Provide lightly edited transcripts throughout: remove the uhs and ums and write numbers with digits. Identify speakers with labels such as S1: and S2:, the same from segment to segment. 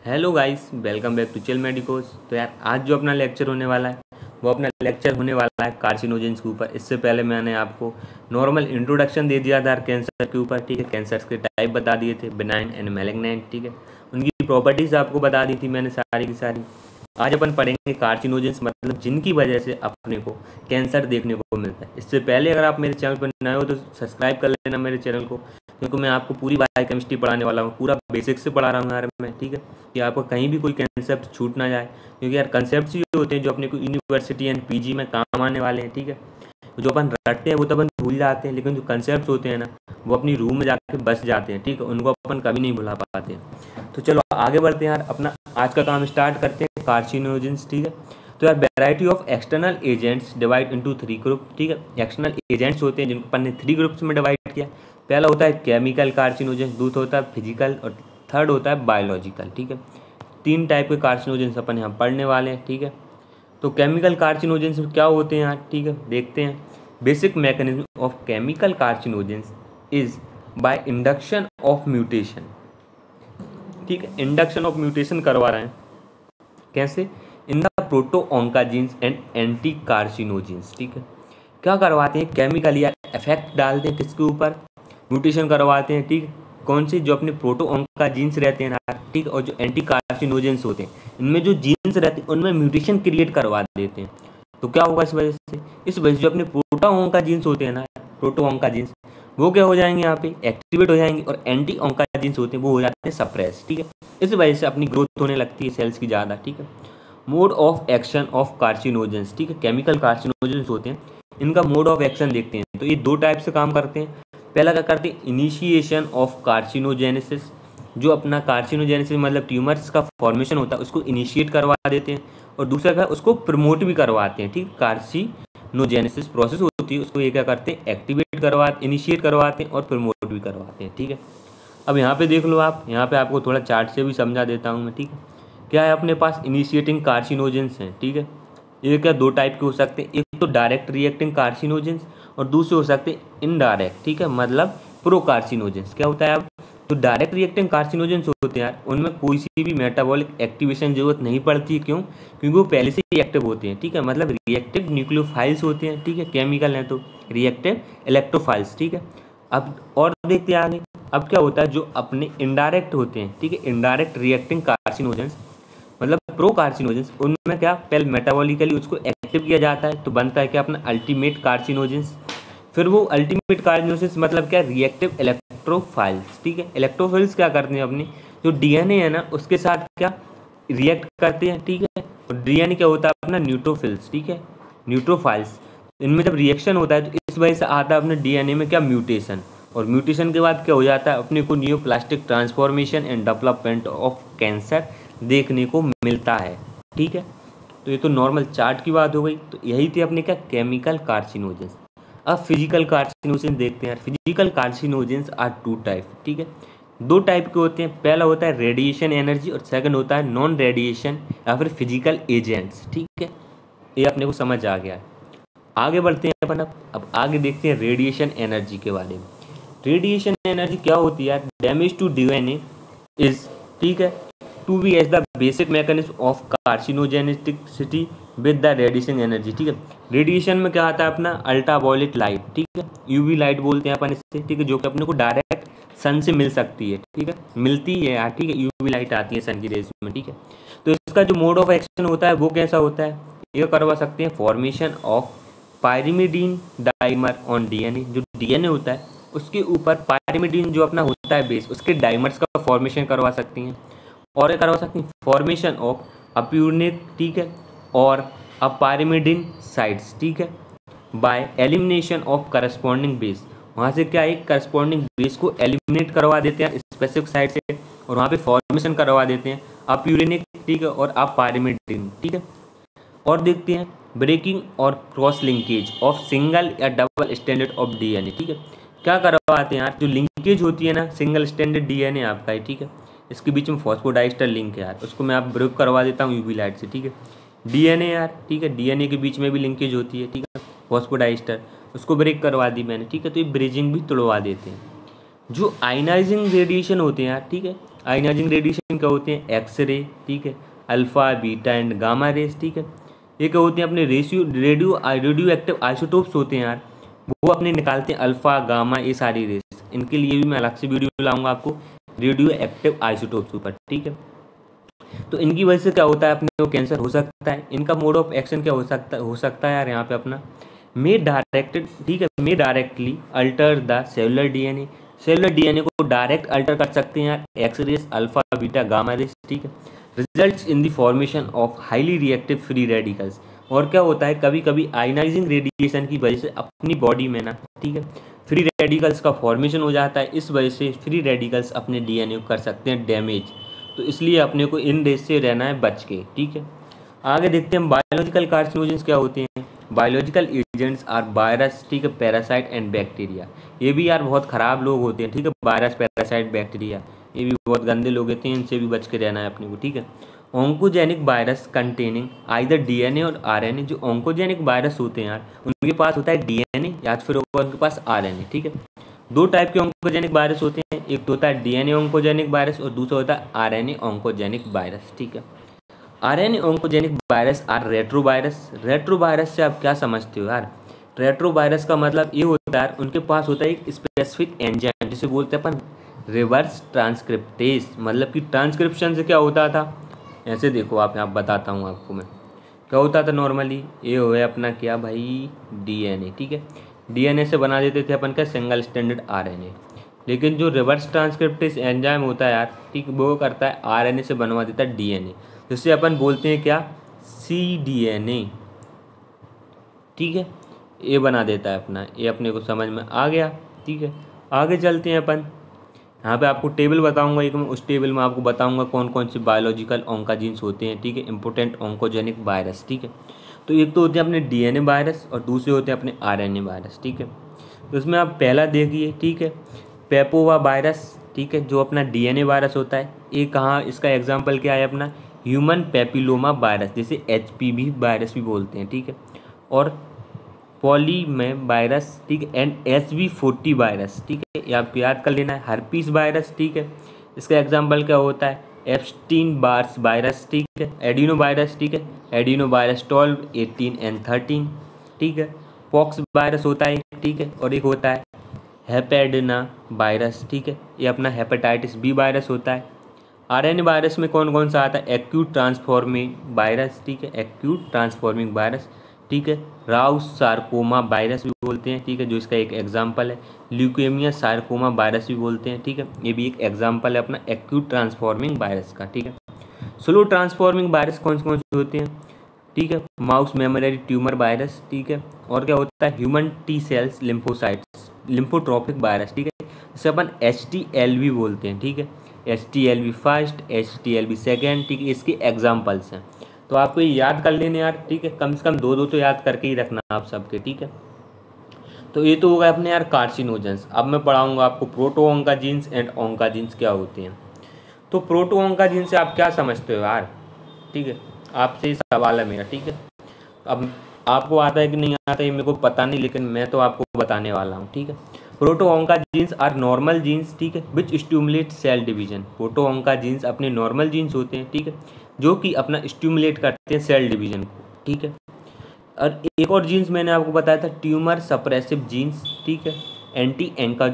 S1: Hello guys, welcome back to chill medicos. तो यार आज जो अपना लेक्चर होने वाला है वो अपना लेक्चर होने वाला है कार्सिनोजेंस के ऊपर। इससे पहले मैंने आपको नॉर्मल इंट्रोडक्शन दे दिया था कैंसर के ऊपर, ठीक है। कैंसर्स के टाइप बता दिए थे, बिनाइन एंड मैलिग्नेंट, ठीक है। उनकी प्रॉपर्टीज़ आपको बता दी थी मैंने सारी की सारी। आज अपन पढ़ेंगे कार्सिनोजेंस, मतलब जिनकी वजह से अपने को कैंसर देखने को मिलता है। इससे पहले अगर आप मेरे चैनल पर नए हो तो सब्सक्राइब कर लेना मेरे चैनल को, क्योंकि मैं आपको पूरी बायोकेमिस्ट्री पढ़ाने वाला हूँ, पूरा बेसिक से पढ़ा रहा हूँ यार मैं, ठीक है। कि आपको कहीं भी कोई कंसेप्ट छूट ना जाए, क्योंकि यार कंसेप्ट ये होते हैं जो अपने को यूनिवर्सिटी एंड पीजी में काम आने वाले हैं, ठीक है। जो अपन रटते हैं वो तो अपन भूल जाते हैं, लेकिन जो कंसेप्ट होते हैं ना वो अपनी रूम में जाके बस जाते हैं, ठीक है। उनको अपन कभी नहीं भुला पाते हैं। तो चलो आगे बढ़ते हैं यार, अपना आज का काम स्टार्ट करते हैं। कार्सिनोजेंस, ठीक है। तो यार variety of external agents divide into 3 group, ठीक है। एक्सटर्नल एजेंट्स होते हैं जिनको अपन ने 3 ग्रुप्स में डिवाइड किया। पहला होता है केमिकल कार्सिनोजेंस, दूसरा होता है फिजिकल और थर्ड होता है बायोलॉजिकल, ठीक है। 3 टाइप के कार्सिनोजेंस अपन यहाँ पढ़ने वाले हैं, ठीक है। तो केमिकल कार्सिनोजेंस क्या होते हैं यहाँ, ठीक है, देखते हैं। Basic mechanism of chemical carcinogens is by induction of mutation, ठीक है। इंडक्शन ऑफ म्यूटेशन करवा रहे हैं कैसे? In the protooncogenes and anti carcinogens, ठीक है। क्या करवाते हैं? केमिकल या इफेक्ट डालते हैं किसके ऊपर? म्यूटेशन करवाते हैं, ठीक है। कौन से? जो अपने प्रोटोऑन्काजीन्स रहते हैं ना, ठीक है, और जो एंटी कार्सिनोजेंस होते हैं, इनमें जो जीन्स रहते हैं उनमें म्यूटेशन क्रिएट करवा देते हैं। तो क्या होगा इस वजह से? इस वजह से जो अपने प्रोटोऑन्काजीन्स होते हैं ना, प्रोटोऑन्काजीन्स, वो क्या हो जाएंगे? यहाँ पे एक्टिवेट हो जाएंगे, और एंटी ऑन्काजीन्स होते हैं वो हो जाते हैं सप्रेस, ठीक है। इस वजह से अपनी ग्रोथ होने लगती है सेल्स की ज़्यादा, ठीक है। Mode of action of carcinogens, ठीक है। केमिकल कार्सिनोजेंस होते हैं, इनका मोड ऑफ एक्शन देखते हैं। तो ये 2 टाइप से काम करते हैं। पहला क्या करते हैं? Initiation of carcinogenesis. जो अपना कार्सिनोजेनेसिस मतलब ट्यूमर्स का फॉर्मेशन होता है उसको इनिशिएट करवा देते हैं, और दूसरा क्या, उसको प्रमोट भी करवाते हैं, ठीक। कार्सिनोजेनेसिस प्रोसेस होती है उसको ये क्या करते हैं? एक्टिवेट करवाते, इनिशिएट करवाते हैं और प्रमोट भी करवाते हैं, ठीक है। अब यहाँ पे देख लो आप, यहाँ पे आपको थोड़ा चार्ट से भी समझा देता हूँ मैं, ठीक है। क्या है अपने पास? इनिशिएटिंग कार्सिनोजेंस हैं, ठीक है। ये क्या 2 टाइप के हो सकते हैं, एक तो डायरेक्ट रिएक्टिंग कार्सिनोजेंस और दूसरे हो सकते हैं इनडायरेक्ट, ठीक है, मतलब प्रो कार्सिनोजेंस। क्या होता है अब? तो डायरेक्ट रिएक्टिंग कार्सिनोजेंस होते हैं यार, उनमें कोई सी भी मेटाबॉलिक एक्टिवेशन जरूरत नहीं पड़ती है। क्यों? क्योंकि वो पहले से ही एक्टिव होते हैं, ठीक है। मतलब रिएक्टिव न्यूक्लियोफाइल्स होते हैं, ठीक है। केमिकल हैं तो रिएक्टिव इलेक्ट्रोफाइल्स, ठीक है। अब और देखते हैं आगे। अब क्या होता है? जो अपने इनडायरेक्ट होते हैं, ठीक है, इनडायरेक्ट रिएक्टिंग कार्सिनोजेंस मतलब प्रो कार्सिनोजेंस, उनमें क्या पहले मेटाबॉलिकली उसको एक्टिव किया जाता है तो बनता है क्या अपना अल्टीमेट कार्सिनोजेंस। फिर वो अल्टीमेट कार्सिनोजेंस मतलब क्या? रिएक्टिव इलेक्ट्रोफाइल्स, ठीक है। इलेक्ट्रोफाइल्स क्या करते हैं? अपनी जो डीएनए है ना उसके साथ क्या रिएक्ट करते हैं, ठीक है। और डीएनए क्या होता है? अपना न्यूट्रोफिल्स, ठीक है, न्यूट्रोफाइल्स। इनमें जब रिएक्शन होता है तो इस वजह से आता है अपने डीएनए में क्या? म्यूटेशन। और म्यूटेशन के बाद क्या हो जाता है? अपने को neoplastic transformation and development of cancer देखने को मिलता है, ठीक है। तो ये तो नॉर्मल चार्ट की बात हो गई। तो यही थी अपने क्या? Chemical carcinogens. अब फिजिकल कार्सिनोजेंस देखते हैं। फिजिकल कार्सिनोजेंस आर 2 टाइप, ठीक है। 2 टाइप के होते हैं। पहला होता है रेडिएशन एनर्जी और सेकंड होता है नॉन रेडिएशन या फिर फिजिकल एजेंट्स, ठीक है। ये अपने को समझ आ गया है। आगे बढ़ते हैं अपन। अब आगे देखते हैं रेडिएशन एनर्जी के बारे में। रेडिएशन एनर्जी क्या होती है? डैमेज टू डीएनए इज, ठीक है, to be as the basic mechanism of carcinogenicity with the radiation energy, ठीक है। रेडिएशन में क्या आता है? अपना अल्ट्रावायलेट लाइट, ठीक है, यूवी लाइट बोलते हैं अपन इससे, ठीक है, जो कि अपने को डायरेक्ट सन से मिल सकती है, ठीक है, मिलती है यार, ठीक है। यूवी लाइट आती है सन की रेज में, ठीक है। तो इसका जो मोड ऑफ एक्शन होता है वो कैसा होता है? ये करवा सकते हैं formation of pyrimidine dimer on DNA. जो डीएनए होता है उसके ऊपर पायरिमिडीन जो अपना होता है बेस, उसके डाइमर्स का फॉर्मेशन करवा सकती हैं। और ये करवा सकती हैं फॉर्मेशन ऑफ अप्यूर्निक, ठीक है, और अपायरिमिडिन साइड्स, ठीक है, by elimination of corresponding base. वहाँ से क्या एक करस्पॉन्डिंग बेस को एलिमिनेट करवा देते हैं स्पेसिफिक साइड से, और वहाँ पे फॉर्मेशन करवा देते हैं अप्यूरिनिक, ठीक है, और अपायरिमिडिन, ठीक है। और देखते हैं ब्रेकिंग और क्रॉस लिंकेज ऑफ सिंगल या डबल स्टैंडर्ड ऑफ डीएनए, ठीक है। क्या करवाते हैं यार? जो लिंकेज होती है ना सिंगल स्टैंडर्ड डीएनए आपका है, ठीक है, इसके बीच में फॉस्फोडाइस्टर लिंक है यार, उसको मैं आप ब्रेक करवा देता हूँ यूवी लाइट से, ठीक है। डीएनए यार, ठीक है, डीएनए के बीच में भी लिंकेज होती है, ठीक है, फॉस्फोडाइस्टर, उसको ब्रेक करवा दी मैंने, ठीक है। तो ये ब्रिजिंग भी तोड़वा देते हैं। जो आयनाइजिंग रेडिएशन होते हैं यार, ठीक है, आयनाइजिंग रेडिएशन क्या होते हैं, एक्सरे, ठीक है, alpha beta and gamma rays, ठीक है, ये क्या होते हैं अपने रेडियो एक्टिव आइसोटोप्स होते हैं यार, वो अपने निकालते हैं अल्फा गामा ये सारी रेस। इनके लिए भी मैं अलग से वीडियो लाऊंगा आपको रेडियो एक्टिव आइसोटोप्स ऊपर, ठीक है। तो इनकी वजह से क्या होता है अपने को कैंसर हो सकता है। इनका मोड ऑफ एक्शन क्या हो सकता है यार यहाँ पे अपना मे डायरेक्टेड, ठीक है, may directly alter the cellular DNA, cellular DNA को डायरेक्ट अल्टर कर सकते हैं यार X rays alpha beta gamma rays, ठीक है। Results in the formation of highly reactive free radicals. और क्या होता है कभी कभी आयनाइजिंग रेडिएशन की वजह से अपनी बॉडी में ना, ठीक है, फ्री रेडिकल्स का फॉर्मेशन हो जाता है। इस वजह से फ्री रेडिकल्स अपने डीएनए को कर सकते हैं डैमेज, तो इसलिए अपने को इन रेस से रहना है बच के, ठीक है। आगे देखते हैं बायोलॉजिकल कार्सिनोजेंस क्या होते हैं। बायोलॉजिकल एजेंट्स आर वायरस, ठीक है, पैरासाइट एंड बैक्टीरिया। ये भी यार बहुत ख़राब लोग होते हैं, ठीक है, वायरस पैरासाइट बैक्टीरिया ये भी बहुत गंदे लोग होते हैं, इनसे भी बच के रहना है अपने को, ठीक है। Oncogenic virus containing either DNA और आरएनए। जो ऑन्कोजेनिक वायरस होते हैं यार उनके पास होता है डीएनए या फिर उनके पास आरएनए, ठीक है। दो टाइप के ऑन्कोजेनिक वायरस होते हैं, एक तो होता है डीएनए ऑन्कोजेनिक वायरस और दूसरा होता है आरएनए ऑन्कोजेनिक वायरस, ठीक है। RNA oncogenic virus are retrovirus. Retrovirus से आप क्या समझते हो यार, रेट्रोवायरस का मतलब ये होता है उनके पास होता है एक स्पेसिफिक एंजाइम जिसे बोलते हैं अपन रिवर्स ट्रांसक्रिप्टेज। मतलब कि ट्रांसक्रिप्शन से क्या होता था, ऐसे देखो आप यहाँ बताता हूँ आपको मैं क्या होता था। नॉर्मली ये हो गया अपना क्या भाई डीएनए, ठीक है, डीएनए से बना देते थे अपन का सिंगल स्टैंडर्ड आरएनए। लेकिन जो रिवर्स ट्रांसक्रिप्टेज एंजाइम होता है यार, ठीक, वो करता है आरएनए से बनवा देता है डीएनए, जिससे अपन बोलते हैं क्या cDNA, ठीक है, ये बना देता है अपना। ये अपने को समझ में आ गया, ठीक है। आगे चलते हैं अपन, यहाँ पे आपको टेबल बताऊंगा एक, मैं उस टेबल में आपको बताऊंगा कौन कौन से बायोलॉजिकल ऑन्कोजीन्स होते हैं, ठीक है, इंपोर्टेंट ऑन्कोजेनिक वायरस, ठीक है। तो एक तो होते हैं अपने डीएनए वायरस और दूसरे होते हैं अपने आरएनए वायरस, ठीक है। तो इसमें आप पहला देखिए, ठीक है, पेपोवा वायरस, ठीक है, जो अपना डीएनए वायरस होता है। ये कहाँ इसका एग्जाम्पल क्या है अपना ह्यूमन पेपिलोमा वायरस, जिसे एचपीवी वायरस भी बोलते हैं, ठीक है। और पॉलीमे वायरस, ठीक है, एंड SV40 वायरस, ठीक है, ये आप याद कर लेना है। हर्पीस वायरस, ठीक है, इसका एग्जाम्पल क्या होता है एप्स्टीन बार्स वायरस, ठीक है। एडिनो वायरस, ठीक है, एडिनो वायरस 12, 18 एंड 13, ठीक है। पॉक्स वायरस होता है, ठीक है, और एक होता है हेपेडिना वायरस, ठीक है, ये अपना हेपेटाइटिस बी वायरस होता है। आरएनए वायरस में कौन कौन सा आता है एक्यूट ट्रांसफॉर्मिंग वायरस, ठीक है, एक्यूट ट्रांसफॉर्मिंग वायरस, ठीक है। राउस सार्कोमा वायरस भी बोलते हैं, ठीक है, जो इसका एक एग्जाम्पल है। ल्यूकेमिया सार्कोमा वायरस भी बोलते हैं, ठीक है, ये भी एक एग्जाम्पल है अपना एक्यूट ट्रांसफॉर्मिंग वायरस का, ठीक है। स्लो ट्रांसफॉर्मिंग वायरस कौन से होते हैं, ठीक है, माउस मेमोरी ट्यूमर वायरस, ठीक है। और क्या होता है human T cells lymphocytes lymphotropic virus, ठीक है, जिसे अपन HTLV बोलते हैं, ठीक है, HTLV फर्स्ट, HTLV सेकेंड, ठीक है, इसके एग्जाम्पल्स हैं। तो आपको ये याद कर लेने यार, ठीक है, कम से कम दो दो तो याद करके ही रखना आप सबके, ठीक है। तो ये तो होगा अपने यार कार्सिनोजेंस। अब मैं पढ़ाऊंगा आपको प्रोटो ऑन्कोजीन्स एंड ऑन्कोजीन्स क्या होते हैं। तो प्रोटो ऑन्कोजीन से आप क्या समझते हो यार, ठीक है, आपसे ही सवाल है मेरा, ठीक है। अब आपको आता है कि नहीं आता है ये मेरे को पता नहीं, लेकिन मैं तो आपको बताने वाला हूँ, ठीक है। Proto oncogenes are normal genes, ठीक है, which stimulate cell division. Proto oncogenes अपने नॉर्मल जीन्स होते हैं, ठीक है, जो कि अपना स्टिमुलेट करते हैं सेल डिवीजन को, ठीक है। और एक और जीन्स मैंने आपको बताया था ट्यूमर सप्रेसिव जीन्स, ठीक है, एंटी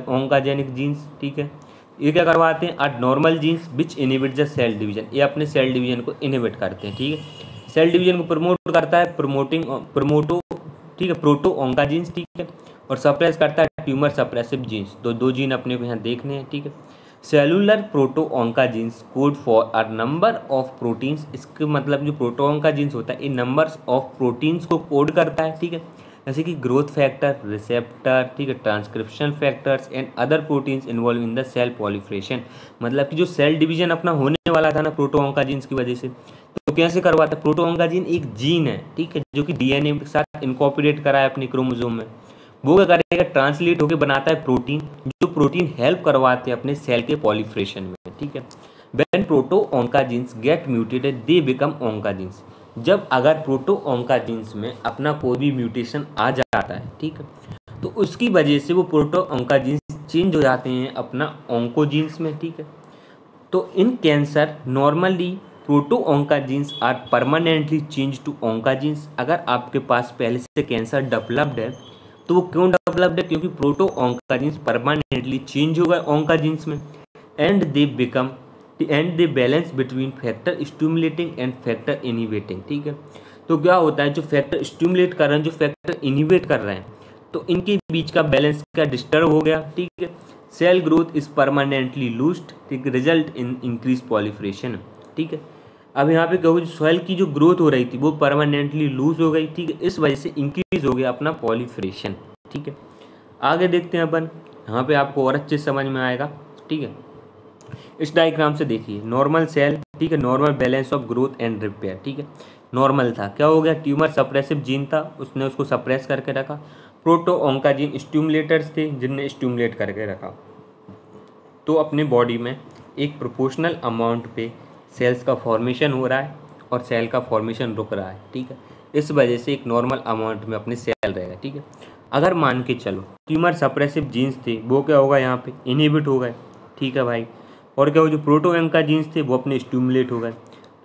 S1: ऑन्कोजेनिक जीन्स, ठीक है, ये क्या करवाते हैं are normal genes which inhibit the cell division. ये अपने सेल डिवीजन को इनहिबिट करते हैं, ठीक है, सेल डिवीजन को प्रमोट करता है प्रमोटो, ठीक है, प्रोटो ऑन्कोजीन्स, ठीक है, और सप्रेस करता है ट्यूमर सप्रेसिव जीन्स। तो दो जीन अपने को यहाँ देखने हैं, ठीक है। Cellular proto oncogenes code for a number of proteins. इसके मतलब जो प्रोटो ऑन्कोजीन्स होता है ये नंबर्स ऑफ प्रोटीन्स को कोड करता है, ठीक है, जैसे कि ग्रोथ फैक्टर, रिसेप्टर, ठीक है, transcription factors and other proteins involve in the cell proliferation. मतलब कि जो सेल डिवीजन अपना होने वाला था ना प्रोटो ऑन्कोजीन्स की वजह से, तो कैसे करवाता है प्रोटो ऑन्कोजीन एक जीन है, ठीक है, जो कि डीएनए के साथ इनकॉर्पोरेट करा है अपनी क्रोमोसोम में। वो क्या करेगा ट्रांसलेट होकर बनाता है प्रोटीन, जो प्रोटीन हेल्प करवाते हैं अपने सेल के पॉलिफरेशन में, ठीक है। When proto oncogenes get mutated they become oncogenes. जब अगर प्रोटो ऑन्कोजीन्स में अपना कोई भी म्यूटेशन आ जाता है, ठीक है, तो उसकी वजह से वो प्रोटो ऑन्कोजीन्स चेंज हो जाते हैं अपना ऑन्कोजीन्स में, ठीक है। तो in cancer normally proto oncogenes are permanently change to oncogenes. अगर आपके पास पहले से कैंसर डेवलप्ड है तो वो क्यों डेवलप्ड है, क्योंकि प्रोटो ऑन्काजीन्स परमानेंटली चेंज हो गए ऑन्काजीन्स में, and they balance between factor stimulating and factor inhibiting, ठीक है। तो क्या होता है, जो फैक्टर स्टिमुलेट कर रहे हैं, जो फैक्टर इनहिबिट कर रहे हैं, तो इनके बीच का बैलेंस क्या डिस्टर्ब हो गया, ठीक है। Cell growth is permanently lost, ठीक, रिजल्ट इन इंक्रीज पॉलिफरेशन, ठीक है। अब यहाँ पे कहो सेल की जो ग्रोथ हो रही थी वो परमानेंटली लूज हो गई, ठीक है, इस वजह से इंक्रीज हो गया अपना पॉलिफरेशन, ठीक है। आगे देखते हैं अपन, यहाँ पे आपको और अच्छे समझ में आएगा, ठीक है। इस डायग्राम से देखिए, नॉर्मल सेल, ठीक है, normal balance of growth and repair, ठीक है। नॉर्मल था, क्या हो गया, ट्यूमर सप्रेसिव जीन था, उसने उसको सप्रेस करके रखा। प्रोटो ऑन्काजीन स्टिमुलेटर्स थे जिनने स्टिमुलेट करके रखा, तो अपने बॉडी में एक प्रोपोर्शनल अमाउंट पे सेल्स का फॉर्मेशन हो रहा है और सेल का फॉर्मेशन रुक रहा है, ठीक है। इस वजह से एक नॉर्मल अमाउंट में अपने सेल रहेगा, ठीक है। अगर मान के चलो ट्यूमर सप्रेसिव जीन्स थे, वो क्या होगा, यहाँ पे इनहिबिट हो गए, ठीक है भाई। और क्या हो, जो प्रोटो ऑन्काजीन्स थे वो अपने स्टिमुलेट हो गए।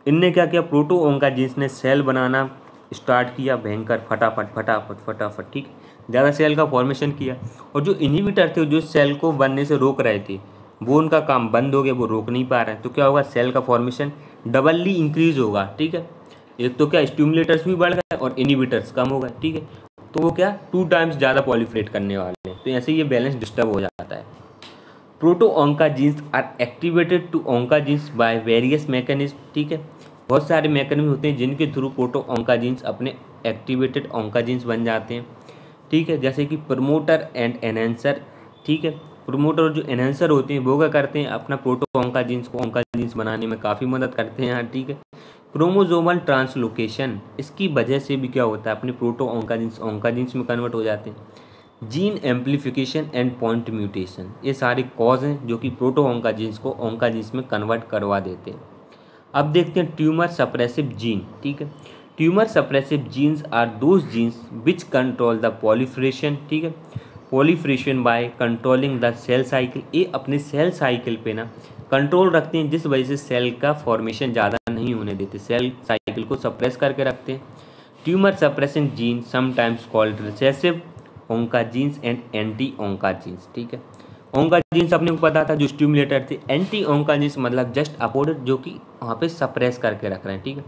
S1: इनने क्या किया, प्रोटो ऑन्काजीन्स ने सेल बनाना स्टार्ट किया, भयंकर फटाफट फटाफट फटाफट, ठीक, ज़्यादा सेल का फॉर्मेशन किया। और जो इनहिबिटर थे, जो सेल को बनने से रोक रहे थे, वो उनका काम बंद हो गया, वो रोक नहीं पा रहे हैं। तो क्या होगा, सेल का फॉर्मेशन डबली इंक्रीज होगा, ठीक है। एक तो क्या, स्टिमुलेटर्स भी बढ़ गए और इनहिबिटर्स कम हो गए, ठीक है। तो वो क्या 2 टाइम्स ज़्यादा पॉलिफरेट करने वाले हैं, तो ऐसे ये बैलेंस डिस्टर्ब हो जाता है। Proto oncogenes are activated to oncogenes by various mechanism, ठीक है। बहुत सारे मैकेनिज्म होते हैं जिनके थ्रू प्रोटो ऑन्काजीन्स अपने एक्टिवेटेड ऑन्काजीन्स बन जाते हैं, ठीक है। जैसे कि प्रमोटर एंड एनहेंसर, ठीक है। प्रमोटर और जो एनहेंसर होते हैं वो क्या करते हैं, अपना प्रोटो ऑन्काजीन्स को ऑन्काजीन्स बनाने में काफ़ी मदद करते हैं, ठीक है। क्रोमोसोमल ट्रांसलोकेशन, इसकी वजह से भी क्या होता है, अपने प्रोटो ऑन्काजीन्स में कन्वर्ट हो जाते हैं। Gene amplification and point mutation, ये सारे कॉज हैं जो कि प्रोटो ऑन्काजीन्स को ऑन्काजीन्स में कन्वर्ट करवा देते हैं। अब देखते हैं ट्यूमर सप्रेसिव जीन, ठीक है। Tumour suppressive genes are those genes which control the proliferation, ठीक है, proliferation by controlling the cell cycle. ये अपने सेल साइकिल पे ना कंट्रोल रखते हैं, जिस वजह से सेल का फॉर्मेशन ज़्यादा नहीं होने देते, सेल साइकिल को सप्रेस करके रखते हैं। Tumour suppressing gene sometimes called recessive oncogenes and anti oncogenes, ठीक है। ऑन्काजीन्स अपने को पता था जो स्टिमुलेटर थे, एंटी ऑन्काजीन्स मतलब जस्ट अपोजिट, जो कि वहाँ पे सप्रेस करके रख रहे हैं, ठीक है।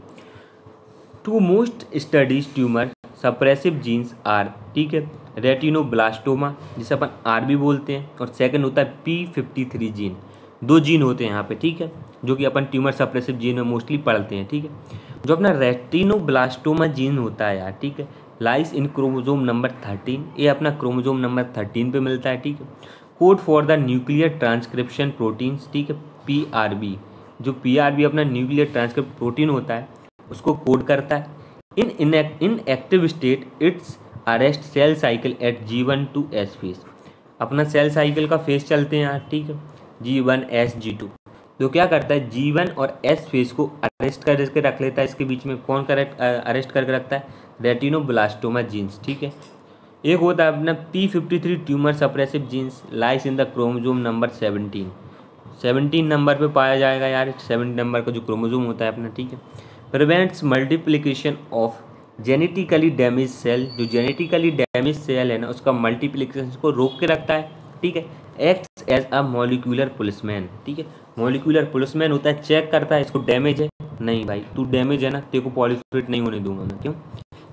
S1: Two most studies tumour suppressive genes are, ठीक है, रेटिनोब्लास्टोमा, जिसे अपन आर भी बोलते हैं, और सेकंड होता है P53 जीन। 2 जीन होते हैं यहाँ पे, ठीक है, जो कि अपन ट्यूमर सप्रेसिव जीन में मोस्टली पढ़ते हैं, ठीक है। जो अपना रेटिनोब्लास्टोमा जीन होता है यार, ठीक है, लाइस इन क्रोमोसोम नंबर 13, ये अपना क्रोमोसोम नंबर 13 पे मिलता है, ठीक है। Code for the nuclear transcription proteins, ठीक है, PRB, जो PRB अपना न्यूक्लियर ट्रांसक्रिप्ट प्रोटीन होता है उसको कोड करता है। In active state it's arrest cell cycle at G1 to S phase, अपना सेल साइकिल का फेज चलते हैं यार, ठीक है, G1 S G2। तो क्या करता है, G1 और S फेज को अरेस्ट करके रख लेता है, इसके बीच में कौन अरेस्ट करके रखता है, रेटिनोब्लास्टोमा जीन्स, ठीक है। एक होता है अपना P53 tumour suppressive genes, lies in the chromosome number 17 number पे पाया जाएगा यार, 7 नंबर का जो क्रोमोसोम होता है अपना, ठीक है। Prevents multiplication of genetically damage cell, जो जेनेटिकली डैमेज सेल है ना उसका मल्टीप्लिकेशन को रोक के रखता है, ठीक है। Acts as a molecular policeman, ठीक है, मॉलिक्यूलर पुलिसमैन होता है, चेक करता है इसको डैमेज है, नहीं भाई तू डैमेज है ना, तेरे को पॉलिफरेट नहीं होने दूंगा मैं, क्यों,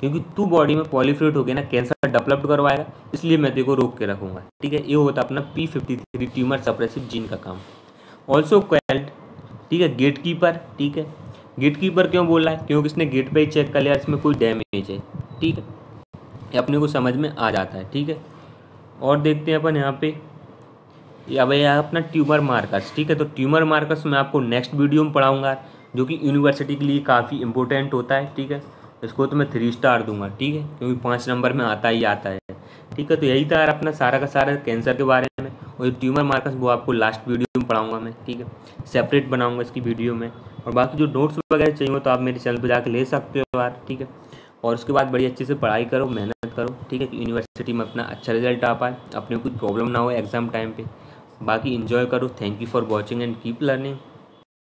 S1: क्योंकि तू बॉडी में पॉलिफरेट हो गया ना, कैंसर डेवलप करवाएगा, इसलिए मैं तेरे को रोक के रखूँगा, ठीक है। ये होता है अपना P53 ट्यूमर सप्रेसिव जीन का काम। ऑल्सो कॉल्ड, ठीक है, गेट कीपर, ठीक है। गेट कीपर क्यों बोल रहा है, क्योंकि इसने गेट पे ही चेक कर लिया इसमें कोई डैमेज है, ठीक है, ये अपने को समझ में आ जाता है, ठीक है। और देखते हैं अपन यहाँ पे, अब यह अपना ट्यूमर मार्कर्स, ठीक है। तो ट्यूमर मार्कर्स मैं आपको नेक्स्ट वीडियो में पढ़ाऊँगा, जो कि यूनिवर्सिटी के लिए काफ़ी इंपॉर्टेंट होता है, ठीक है। इसको तो मैं 3 स्टार दूंगा, ठीक है, क्योंकि 5 नंबर में आता ही आता है, ठीक है। तो यही था अपना सारा का सारा कैंसर के बारे में, और ट्यूमर मार्कर्स वो आपको लास्ट वीडियो में पढ़ाऊँगा मैं, ठीक है, सेपरेट बनाऊँगा इसकी वीडियो में। और बाकी जो नोट्स वगैरह चाहिए हो तो आप मेरे चैनल पर जाकर ले सकते हो यार, ठीक है। और उसके बाद बड़ी अच्छे से पढ़ाई करो, मेहनत करो, ठीक है, कि यूनिवर्सिटी में अपना अच्छा रिजल्ट आ पाए, अपने कुछ प्रॉब्लम ना हो एग्ज़ाम टाइम पे। बाकी इन्जॉय करो। Thank you for watching and keep learning.